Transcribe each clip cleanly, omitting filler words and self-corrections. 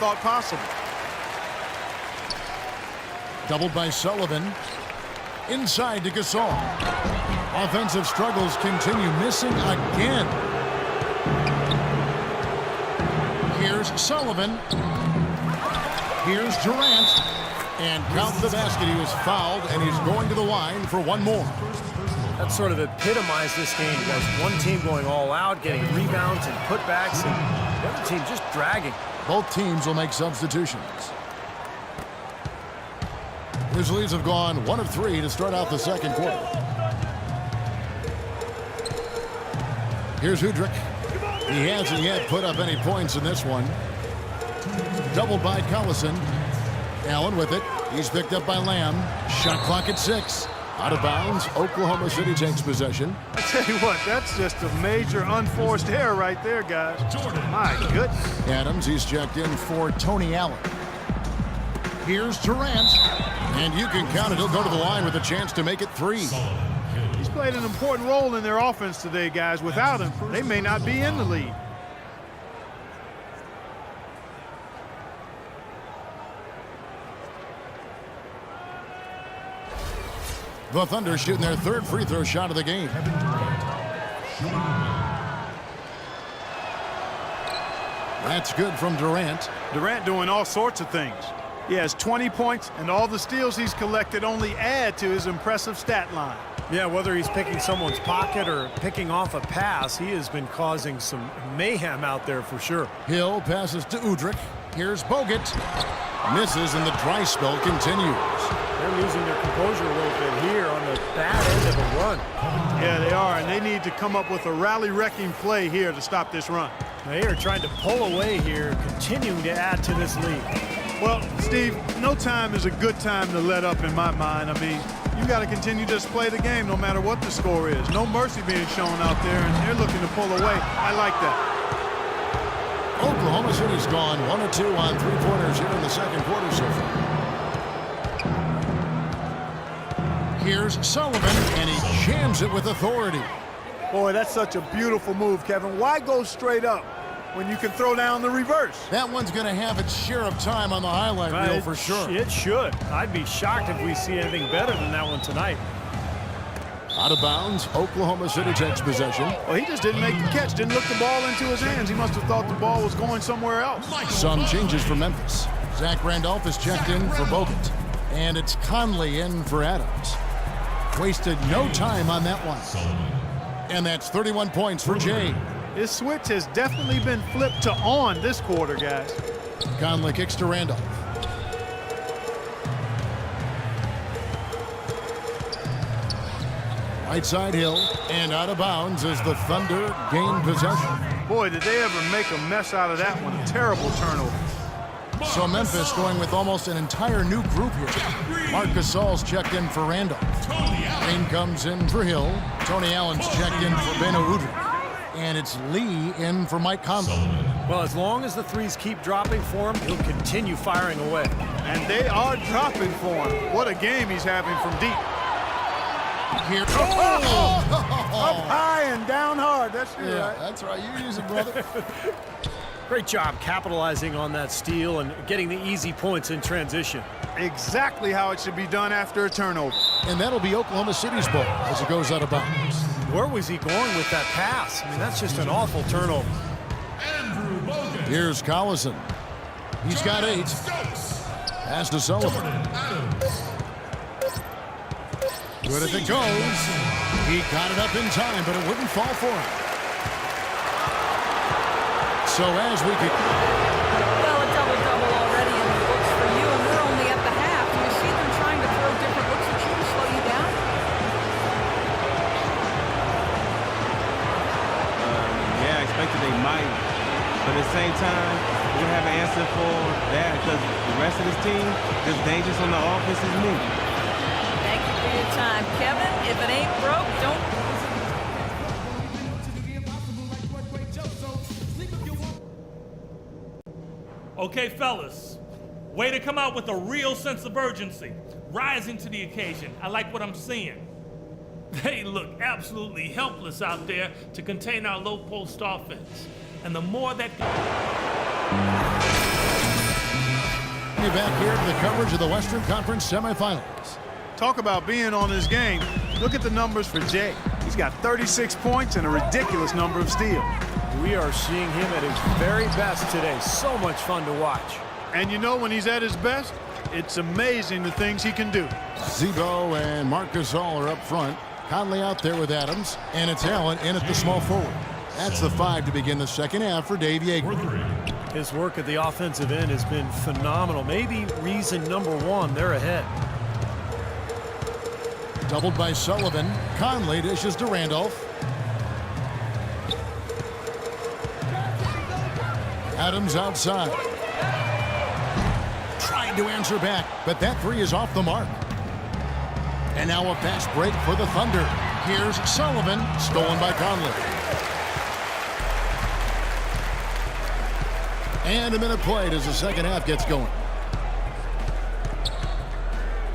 thought possible. Doubled by Sullivan. Inside to Gasol. Offensive struggles continue, missing again. Here's Sullivan. Here's Durant. And count the basket. He was fouled, and he's going to the line for one more. That sort of epitomized this game. You guys, one team going all out, getting rebounds and putbacks, and the other team just dragging. Both teams will make substitutions. Grizzlies have gone 1 of 3 to start out the second quarter. Here's Udrich. He hasn't yet put up any points in this one. Doubled by Collison. Allen with it. He's picked up by Lamb. Shot clock at 6. Out of bounds. Oklahoma City takes possession. I tell you what, that's just a major unforced error right there, guys. My goodness. Adams, he's checked in for Tony Allen. Here's Durant. And you can count it. He'll go to the line with a chance to make it 3. He's played an important role in their offense today, guys. Without him, they may not be in the lead. The Thunder shooting their 3rd free throw shot of the game. That's good from Durant. Durant doing all sorts of things. He has 20 points, and all the steals he's collected only add to his impressive stat line. Yeah, whether he's picking someone's pocket or picking off a pass, he has been causing some mayhem out there for sure. Hill passes to Udrich. Here's Bogut. Misses, and the dry spell continues. They're losing their composure a little bit here on the bad end of a run. Yeah, they are, and they need to come up with a rally-wrecking play here to stop this run. They are trying to pull away here, continuing to add to this lead. Well, Steve, no time is a good time to let up in my mind. I mean, you got to continue to just play the game no matter what the score is. No mercy being shown out there, and they're looking to pull away. I like that. Oklahoma City's gone 1 of 2 on 3-pointers here in the second quarter so far. Here's Sullivan, and he jams it with authority. Boy, that's such a beautiful move, Kevin. Why go straight up when you can throw down the reverse? That one's going to have its share of time on the highlight reel for sure. It should. I'd be shocked if we see anything better than that one tonight. Out of bounds, Oklahoma City takes possession. Well, he just didn't make the catch, didn't look the ball into his hands. He must have thought the ball was going somewhere else. Some changes for Memphis. Zach Randolph is checked in for Bogut. And it's Conley in for Adams. Wasted no time on that one. And that's 31 points for Jay. His switch has definitely been flipped to on this quarter, guys. Conley kicks to Randolph. Right side Hill, and out of bounds as the Thunder gain possession. Boy, did they ever make a mess out of that one. Terrible turnover. So Memphis going with almost an entire new group here. Marc Gasol's checked in for Randolph. Green comes in for Hill. Tony Allen's checked in for Beno Udrich. And it's Lee in for Mike Conley. Well, as long as the threes keep dropping for him, he'll continue firing away. And they are dropping for him. What a game he's having from deep. Here. Up high and down hard. That's yeah, right. That's right. You use it, brother. Great job capitalizing on that steal and getting the easy points in transition. Exactly how it should be done after a turnover. And that'll be Oklahoma City's ball as it goes out of bounds. Where was he going with that pass? I mean, that's just an awful turnover. Here's Collison. He's got 8. Pass to Sullivan. Good if it goes. He got it up in time, but it wouldn't fall for him. So as we could... Well, a double-double already in the books for you, and we're only at the half. Do you see them trying to throw different looks at you to slow you down? Yeah, I expected they might. But at the same time, we don't have an answer for that because the rest of this team is dangerous on the offensive move. Thank you for your time, Kevin. If it ain't broke, don't... Okay, fellas, way to come out with a real sense of urgency, rising to the occasion. I like what I'm seeing. They look absolutely helpless out there to contain our low post offense. And the more that... me back here to the coverage of the Western Conference semifinals. Talk about being on his game. Look at the numbers for Jay. He's got 36 points and a ridiculous number of steals. We are seeing him at his very best today. So much fun to watch. And you know when he's at his best, it's amazing the things he can do. Zebo and Marc Gasol are up front. Conley out there with Adams, and it's Allen in at the small forward. That's the 5 to begin the second half for Dave Yeager. His work at the offensive end has been phenomenal. Maybe reason number one, they're ahead. Doubled by Sullivan. Conley dishes to Randolph. Adams outside. Trying to answer back, but that 3 is off the mark. And now a fast break for the Thunder. Here's Sullivan, stolen by Conley. And a minute played as the second half gets going.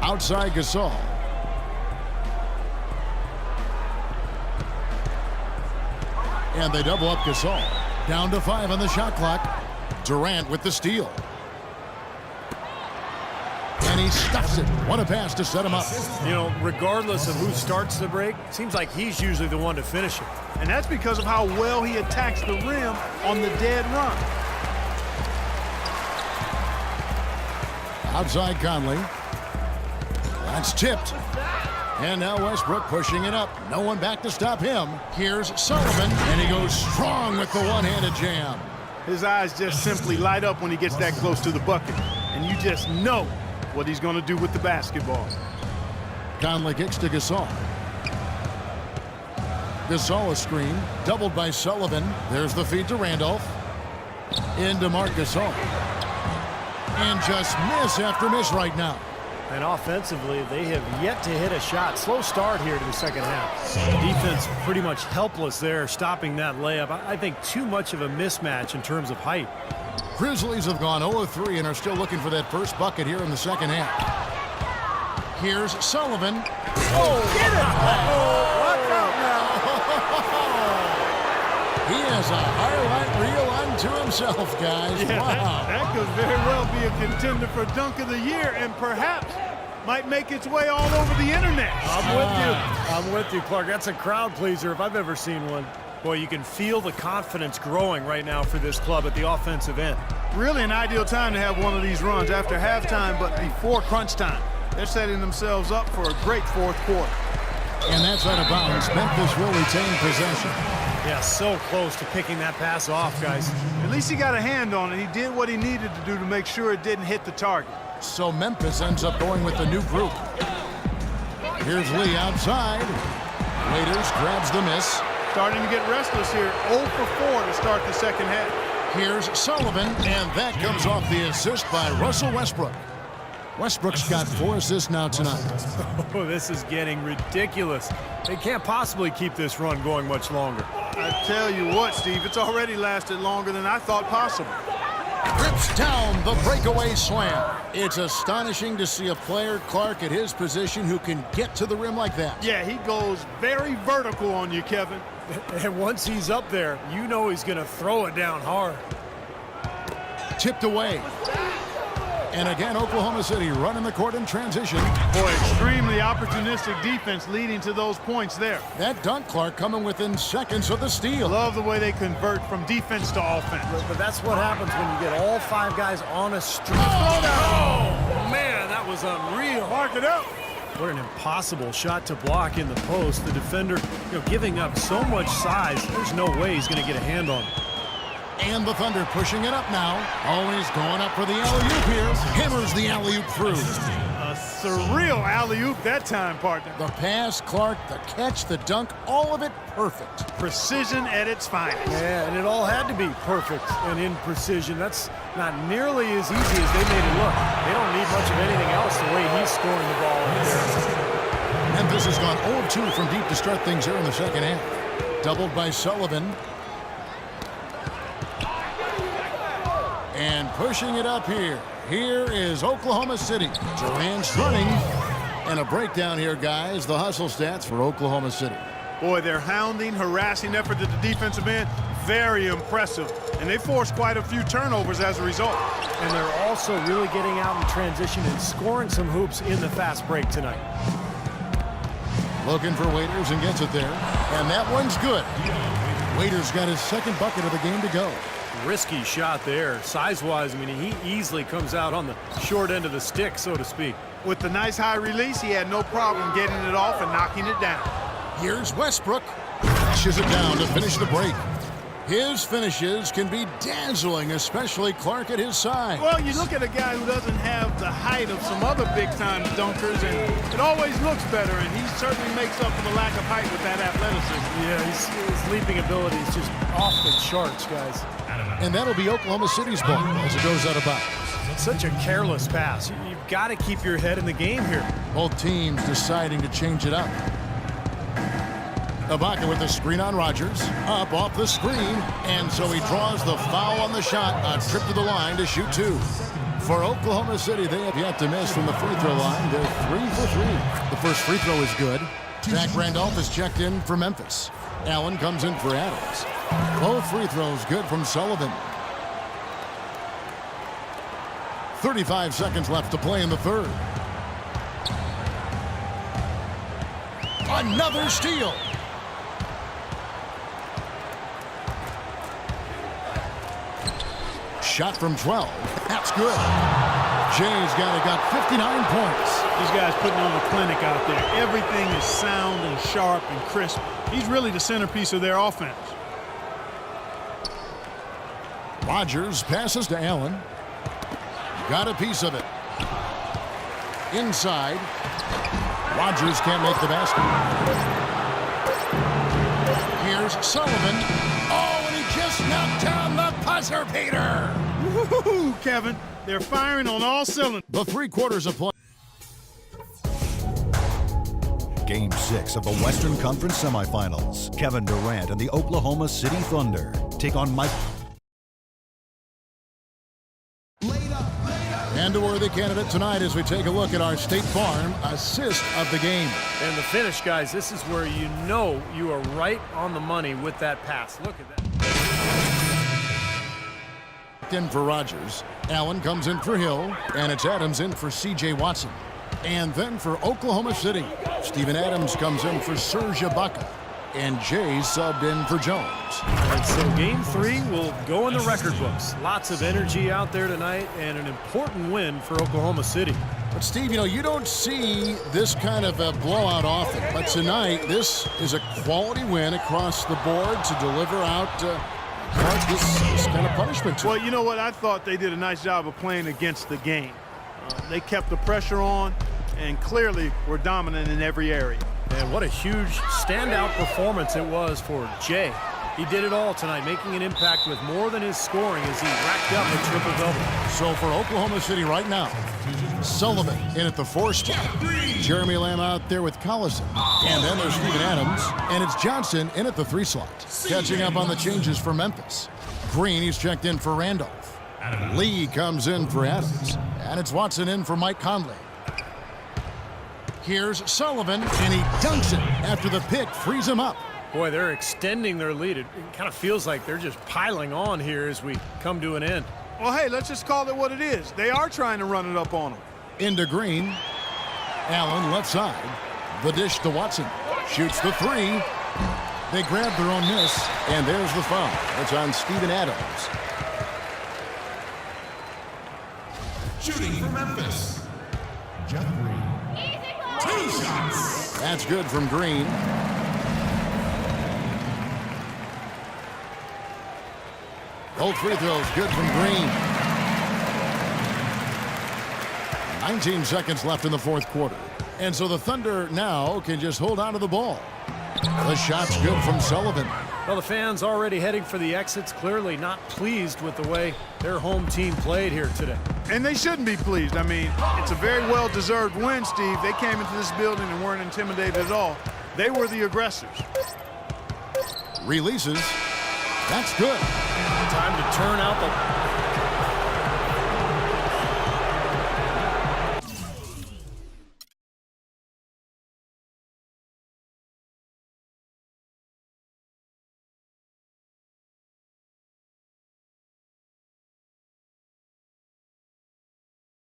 Outside Gasol. And they double up Gasol. Down to 5 on the shot clock. Durant with the steal. And he stuffs it. What a pass to set him up. You know, regardless of who starts the break, seems like he's usually the one to finish it. And that's because of how well he attacks the rim on the dead run. Outside Conley. That's tipped. And now Westbrook pushing it up. No one back to stop him. Here's Sullivan, and he goes strong with the one-handed jam. His eyes just simply light up when he gets that close to the bucket. And you just know what he's going to do with the basketball. Conley kicks to Gasol. Gasol a screen, doubled by Sullivan. There's the feed to Randolph. Into Marc Gasol. And just miss after miss right now. And offensively, they have yet to hit a shot. Slow start here to the second half. Defense pretty much helpless there, stopping that layup. I think too much of a mismatch in terms of height. Grizzlies have gone 0-3 and are still looking for that first bucket here in the second half. Here's Sullivan. Oh, get it! Watch out now. He has a highlight reel unto himself, guys. Yeah, wow. that could very well be a contender for Dunk of the Year and perhaps might make its way all over the internet. I'm with you, Clark. That's a crowd pleaser if I've ever seen one. Boy, you can feel the confidence growing right now for this club at the offensive end. Really an ideal time to have one of these runs after halftime, but before crunch time. They're setting themselves up for a great fourth quarter. And that's out of bounds. Memphis will retain possession. Yeah, so close to picking that pass off, guys. At least he got a hand on it. He did what he needed to do to make sure it didn't hit the target. So Memphis ends up going with the new group. Here's Lee outside. Waiters grabs the miss. Starting to get restless here. 0 for 4 to start the second half. Here's Sullivan, and that comes off the assist by Russell Westbrook. Westbrook's got 4 assists now tonight. Oh, this is getting ridiculous. They can't possibly keep this run going much longer. I tell you what, Steve, it's already lasted longer than I thought possible. Rips down the breakaway slam. It's astonishing to see a player, Clark, at his position who can get to the rim like that. Yeah, he goes very vertical on you, Kevin. And once he's up there, you know he's going to throw it down hard. Tipped away. And again, Oklahoma City running the court in transition. Boy, extremely opportunistic defense leading to those points there. That dunk, Clark, coming within seconds of the steal. Love the way they convert from defense to offense. But that's what happens when you get all 5 guys on a streak. Oh, man, that was unreal. Mark it up. What an impossible shot to block in the post. The defender, giving up so much size, there's no way he's going to get a hand on it. And the Thunder pushing it up now. Always going up for the alley-oop here. Hammers the alley-oop through. A surreal alley-oop that time, partner. The pass, Clark, the catch, the dunk, all of it perfect. Precision at its finest. Yeah, and it all had to be perfect and in precision. That's not nearly as easy as they made it look. They don't need much of anything else the way he's scoring the ball up there. Memphis has gone 0-2 from deep to start things here in the second half. Doubled by Sullivan. And pushing it up here. Here is Oklahoma City. Durant's running. And a breakdown here, guys. The hustle stats for Oklahoma City. Boy, their hounding, harassing effort at the defensive end, very impressive. and they forced quite a few turnovers as a result. And they're also really getting out in transition and scoring some hoops in the fast break tonight. Looking for Waiters and gets it there. And that one's good. Waiters got his second bucket of the game to go. Risky shot there. Size-wise, I mean, he easily comes out on the short end of the stick, so to speak. With the nice high release, he had no problem getting it off and knocking it down. Here's Westbrook. Crashes it down to finish the break. His finishes can be dazzling, especially Clark at his side. Well, you look at a guy who doesn't have the height of some other big-time dunkers, and it always looks better, and he certainly makes up for the lack of height with that athleticism. Yeah, his leaping ability is just off the charts, guys. And that'll be Oklahoma City's ball as it goes out of bounds. Such a careless pass. You've got to keep your head in the game here. Both teams deciding to change it up. Ibaka with the screen on Rodgers. Up off the screen. And so he draws the foul on the shot. A trip to the line to shoot two. For Oklahoma City, they have yet to miss from the free throw line. They're 3 for 3. The first free throw is good. Zach Randolph is checked in for Memphis. Allen comes in for Adams. Both free throws good from Sullivan. 35 seconds left to play in the third. Another steal. Shot from 12. That's good. Jay's got 59 points. These guys putting on a clinic out there. Everything is sound and sharp and crisp. He's really the centerpiece of their offense. Rodgers passes to Allen. Got a piece of it. Inside. Rodgers can't make the basket. Here's Sullivan. Oh, and he just knocked down the buzzer beater. Woo-hoo-hoo, Kevin. They're firing on all cylinders. The 3 quarters of play. Game 6 of the Western Conference Semifinals. Kevin Durant and the Oklahoma City Thunder take on Mike. And a worthy candidate tonight as we take a look at our State Farm assist of the game. And the finish, guys, this is where you know you are right on the money with that pass. Look at that. In for Rodgers. Allen comes in for Hill, and it's Adams in for C.J. Watson. And then for Oklahoma City, Steven Adams comes in for Serge Ibaka, and Jay subbed in for Jones. And so game 3 will go in the record books. Lots of energy out there tonight, and an important win for Oklahoma City. But Steve, you don't see this kind of a blowout often. But tonight, this is a quality win across the board to deliver out this kind of punishment. Well, you know what? I thought they did a nice job of playing against the game. They kept the pressure on and clearly were dominant in every area. And what a huge standout performance it was for Jay. He did it all tonight, making an impact with more than his scoring as he racked up a triple-double. So for Oklahoma City right now, Sullivan in at the 4 spot. Jeremy Lamb out there with Collison. And then there's Steven Adams. And it's Johnson in at the 3 slot. Catching up on the changes for Memphis. Green, he's checked in for Randolph. Lee comes in for Adams. And it's Watson in for Mike Conley. Here's Sullivan, and he dunks it after the pick frees him up. Boy, they're extending their lead. It kind of feels like they're just piling on here as we come to an end. Well, hey, let's just call it what it is. They are trying to run it up on them. Into Green. Allen left side. The dish to Watson. Shoots the 3. They grab their own miss, and there's the foul. It's on Steven Adams. Shooting for Memphis, Jeff Green. 2 shots. That's good from Green. Both free throws good from Green. 19 seconds left in the 4th quarter. And so the Thunder now can just hold on to the ball. The shot's good from Sullivan. Well, the fans already heading for the exits, clearly not pleased with the way their home team played here today. And they shouldn't be pleased. I mean, it's a very well-deserved win, Steve. They came into this building and weren't intimidated at all. They were the aggressors. Releases. That's good. Time to turn out the